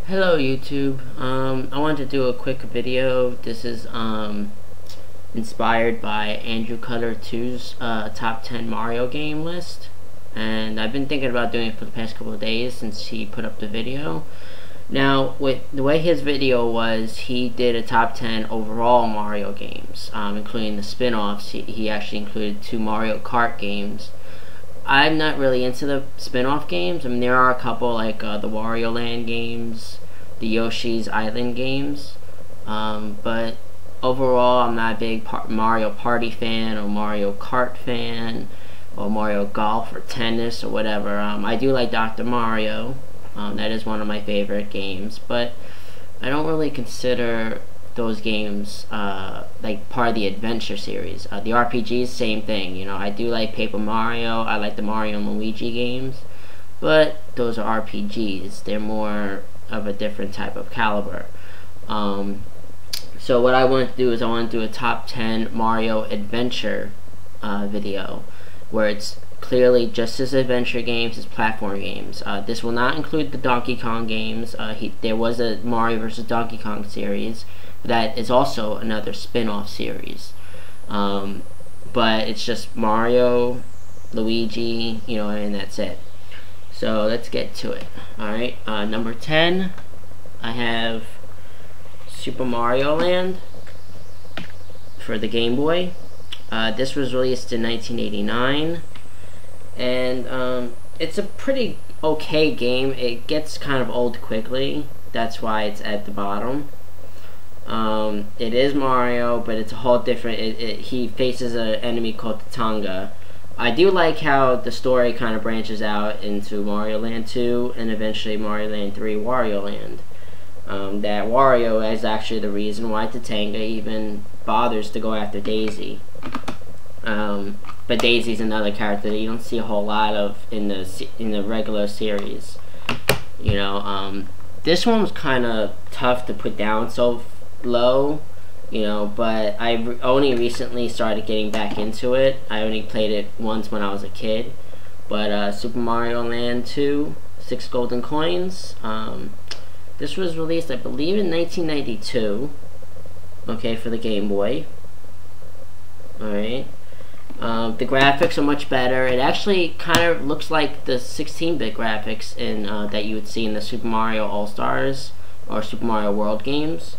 Hello YouTube. I wanted to do a quick video. This is inspired by Andrew Cutter 2's top 10 Mario game list, and I've been thinking about doing it for the past couple of days since he put up the video. Now, with the way his video was, he did a top 10 overall Mario games, including the spin-offs. He actually included 2 Mario Kart games. I'm not really into the spin-off games. I mean, there are a couple like the Wario Land games, the Yoshi's Island games, but overall I'm not a big Mario Party fan or Mario Kart fan or Mario Golf or tennis or whatever. I do like Dr. Mario. That is one of my favorite games, but I don't really consider those games like part of the adventure series. The RPGs, same thing. You know, I do like Paper Mario. I like the Mario and Luigi games, but those are RPGs. They're more of a different type of caliber. So what I want to do is I want to do a top 10 Mario adventure video, where it's clearly just as adventure games as platform games. This will not include the Donkey Kong games. There was a Mario vs. Donkey Kong series that is also another spin-off series, but it's just Mario, Luigi, you know, and that's it. So let's get to it. Alright, number 10, I have Super Mario Land for the Game Boy. This was released in 1989, and it's a pretty okay game. It gets kind of old quickly, that's why it's at the bottom. It is Mario, but it's a whole different. He faces an enemy called Tonga. I do like how the story kind of branches out into Mario Land 2 and eventually Mario Land 3, Wario Land. That Wario is actually the reason why Tatanga even bothers to go after Daisy. But Daisy's another character that you don't see a whole lot of in the regular series. You know, this one was kind of tough to put down so low, you know, but I only recently started getting back into it. I only played it once when I was a kid. But Super Mario Land 2, 6 golden coins. This was released, I believe, in 1992. Okay, for the Game Boy. Alright. The graphics are much better. It actually kind of looks like the 16-bit graphics in that you would see in the Super Mario All-Stars or Super Mario World games.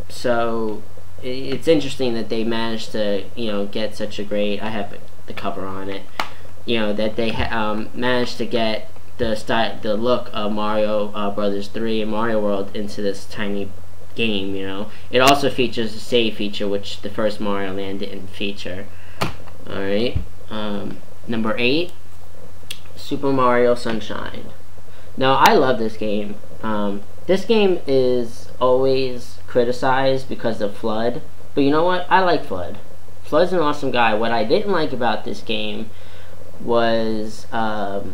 So it's interesting that they managed to, you know, get such a great. I have the cover on it. You know, that they managed to get the look of Mario Brothers 3 and Mario World into this tiny game. You know, it also features a save feature, which the first Mario Land didn't feature. All right, number 8, Super Mario Sunshine. Now I love this game. This game is always criticized because of FLUDD, but you know what? I like FLUDD. FLUDD's an awesome guy. What I didn't like about this game was the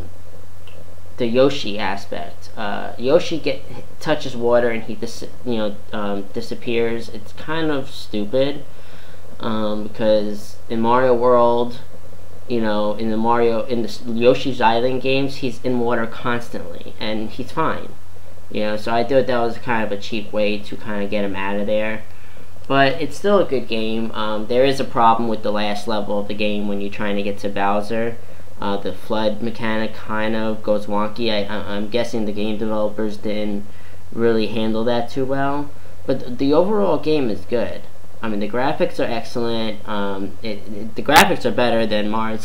Yoshi aspect. Yoshi touches water and he disappears. It's kind of stupid because in Mario World, you know, in the Yoshi's Island games, he's in water constantly and he's fine. You know, so I thought that was kind of a cheap way to kind of get him out of there. But it's still a good game. There is a problem with the last level of the game when you're trying to get to Bowser. The FLUDD mechanic kind of goes wonky. I'm guessing the game developers didn't really handle that too well. But the overall game is good. I mean, the graphics are excellent. The graphics are better than Mario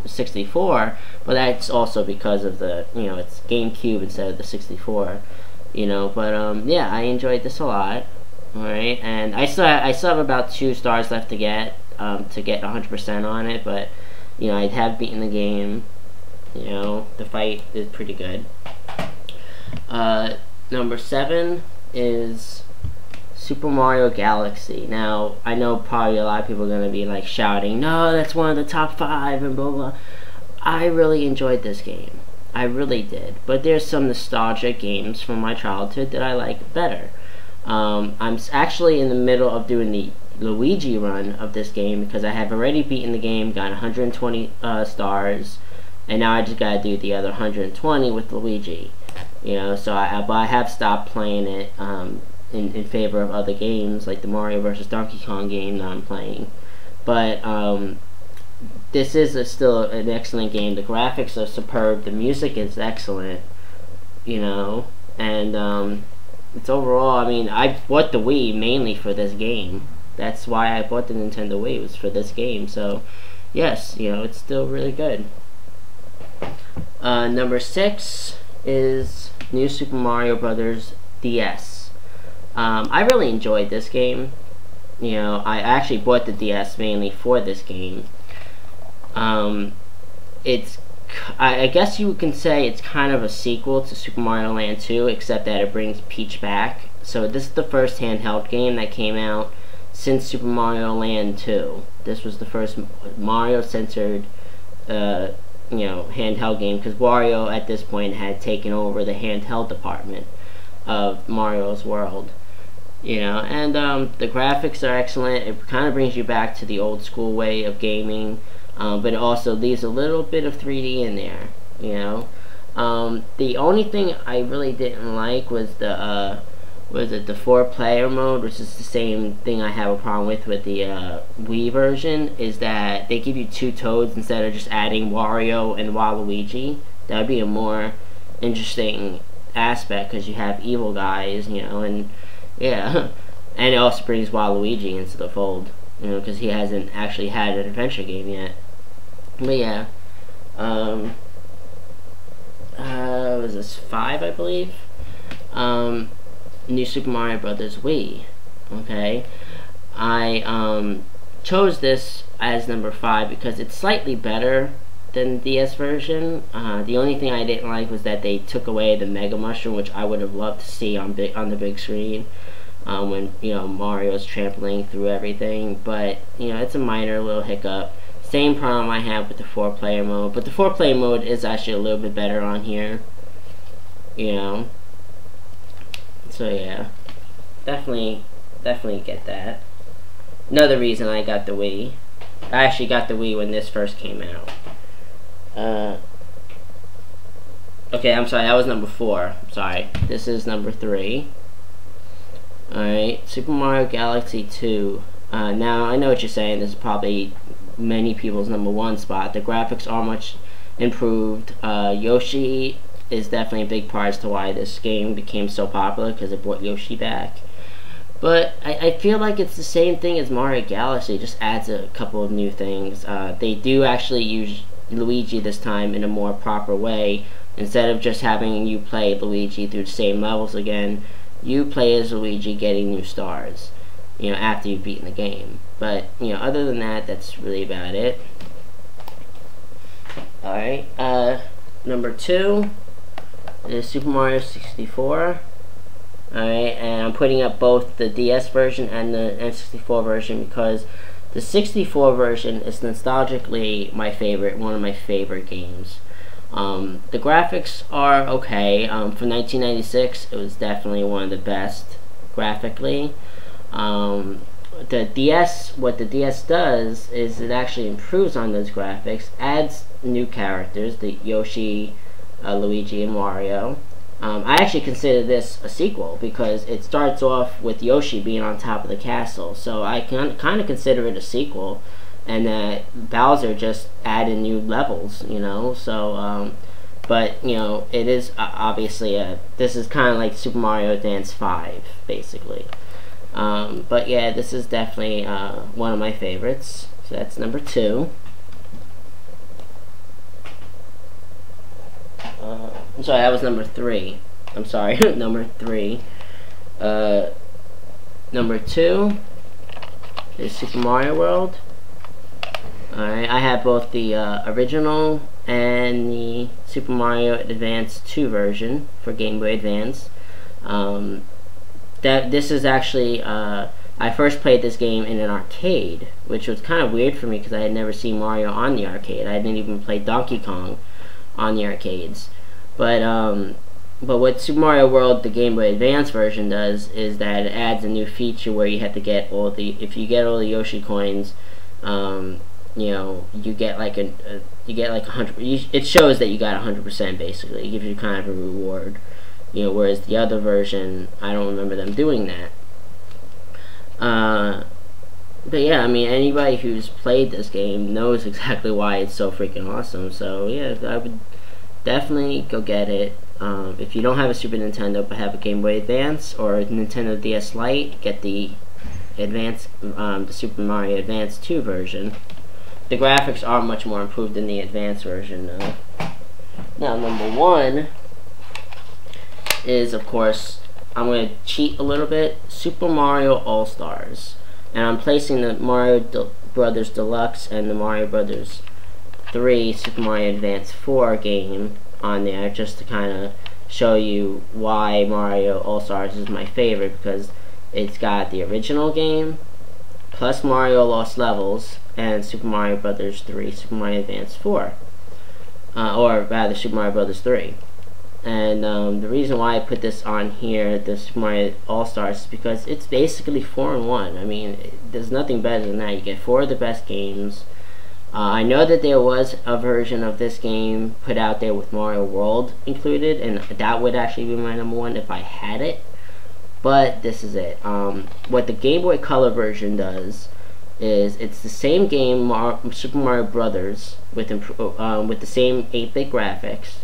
64, but that's also because of the, you know, it's Gamecube instead of the 64. You know, but yeah, I enjoyed this a lot. All right, and I still have about 2 stars left to get 100% on it, but you know, I have beaten the game. You know, the fight is pretty good. Number 7 is Super Mario Galaxy. Now, I know probably a lot of people are going to be like shouting, no, that's one of the top 5 and blah blah. I really enjoyed this game. I really did. But there's some nostalgic games from my childhood that I like better. I'm actually in the middle of doing the Luigi run of this game because I have already beaten the game, got 120 stars, and now I just gotta do the other 120 with Luigi. You know, so but I have stopped playing it in favor of other games like the Mario vs. Donkey Kong game that I'm playing. But this is still an excellent game. The graphics are superb. The music is excellent. You know, and it's overall, I mean, I bought the Wii mainly for this game. That's why I bought the Nintendo Wii, was for this game. So, yes, you know, it's still really good. Number 6 is New Super Mario Bros. DS. I really enjoyed this game. You know, I actually bought the DS mainly for this game. I guess you can say it's kind of a sequel to Super Mario Land 2, except that it brings Peach back. So this is the first handheld game that came out since Super Mario Land 2. This was the first Mario-centered, you know, handheld game, because Wario at this point had taken over the handheld department of Mario's world. You know, and the graphics are excellent. It kind of brings you back to the old school way of gaming. But it also leaves a little bit of 3D in there, you know. The only thing I really didn't like was the 4-player mode, which is the same thing I have a problem with the Wii version, is that they give you 2 Toads instead of just adding Wario and Waluigi. That would be a more interesting aspect, because you have evil guys, you know, and yeah. And it also brings Waluigi into the fold, you know, because he hasn't actually had an adventure game yet. But yeah, was this 5, I believe? New Super Mario Bros. Wii. Okay, I chose this as number 5 because it's slightly better than the DS version. The only thing I didn't like was that they took away the Mega Mushroom, which I would have loved to see on the big screen. When, you know, Mario's trampling through everything. But, you know, it's a minor little hiccup. Same problem I have with the 4-player mode, but the 4-player mode is actually a little bit better on here, you know. So yeah, definitely get that. Another reason I got the Wii. I actually got the Wii when this first came out. Okay, I'm sorry, that was number 4. I'm sorry, this is number 3. Alright, Super Mario Galaxy 2. Now, I know what you're saying, this is probably many people's number 1 spot. The graphics are much improved. Yoshi is definitely a big part as to why this game became so popular, because it brought Yoshi back. But I feel like it's the same thing as Mario Galaxy, just adds a couple of new things. They do actually use Luigi this time in a more proper way. Instead of just having you play Luigi through the same levels again, you play as Luigi getting new stars, you know, after you've beaten the game. But, you know, other than that, that's really about it. Alright, number 2 is Super Mario 64. Alright, and I'm putting up both the DS version and the N64 version because the 64 version is nostalgically my favorite, one of my favorite games. The graphics are okay. For 1996, it was definitely one of the best graphically. The DS, what the DS does is it actually improves on those graphics, adds new characters, the Yoshi, Luigi, and Wario. I actually consider this a sequel because it starts off with Yoshi being on top of the castle, so I can kind of consider it a sequel, and that Bowser just added new levels, you know. So, but you know, it is obviously this is kind of like Super Mario Dance 5, basically. But yeah, this is definitely one of my favorites. So that's number 2. I'm sorry, that was number 3. I'm sorry, number 3. Number 2 is Super Mario World. Alright, I have both the original and the Super Mario Advance 2 version for Game Boy Advance. This is actually, I first played this game in an arcade, which was kind of weird for me because I had never seen Mario on the arcade. I didn't even play Donkey Kong on the arcades. But what Super Mario World, the Game Boy Advance version, does is that it adds a new feature where you have to get all the, if you get all the Yoshi coins, you know, you get like you get like 100. It shows that you got 100% basically. It gives you kind of a reward. You know, whereas the other version, I don't remember them doing that. But yeah, I mean, anybody who's played this game knows exactly why it's so freaking awesome. So yeah, I would definitely go get it. If you don't have a Super Nintendo but have a Game Boy Advance or a Nintendo DS Lite, get the the Super Mario Advance 2 version. The graphics are much more improved in the Advance version, though. Now, number 1 is, of course, I'm going to cheat a little bit, Super Mario All-Stars. And I'm placing the Mario Brothers Deluxe and the Mario Brothers 3 Super Mario Advance 4 game on there just to kind of show you why Mario All-Stars is my favorite, because it's got the original game plus Mario Lost Levels and Super Mario Brothers 3 Super Mario Advance 4, or rather Super Mario Brothers 3. And the reason why I put this on here, the Super Mario All-Stars, is because it's basically 4-in-1. I mean, there's nothing better than that. You get 4 of the best games. I know that there was a version of this game put out there with Mario World included, and that would actually be my number 1 if I had it. But this is it. What the Game Boy Color version does is it's the same game, Super Mario Brothers, with the same 8-bit graphics,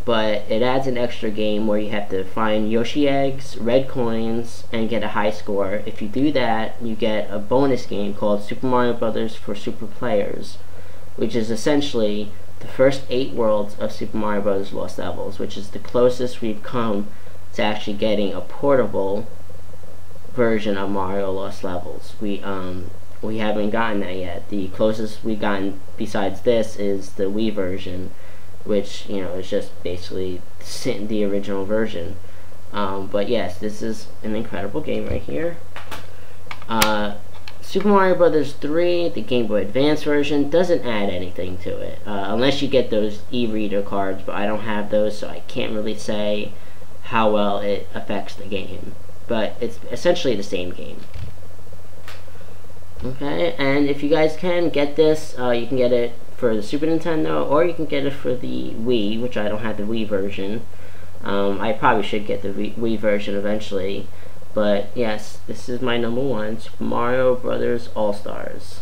but it adds an extra game where you have to find Yoshi eggs, red coins, and get a high score. If you do that, you get a bonus game called Super Mario Brothers for Super Players, which is essentially the first 8 worlds of Super Mario Brothers Lost Levels, which is the closest we've come to actually getting a portable version of Mario Lost Levels. We haven't gotten that yet. The closest we've gotten besides this is the Wii version, which, you know, is just basically the original version. But yes, this is an incredible game right here. Super Mario Brothers 3, the Game Boy Advance version, doesn't add anything to it, unless you get those e-reader cards, but I don't have those, so I can't really say how well it affects the game. But it's essentially the same game. Okay, and if you guys can get this, you can get it for the Super Nintendo, or you can get it for the Wii, which I don't have the Wii version. I probably should get the Wii version eventually. But yes, this is my number 1, Super Mario Brothers All-Stars.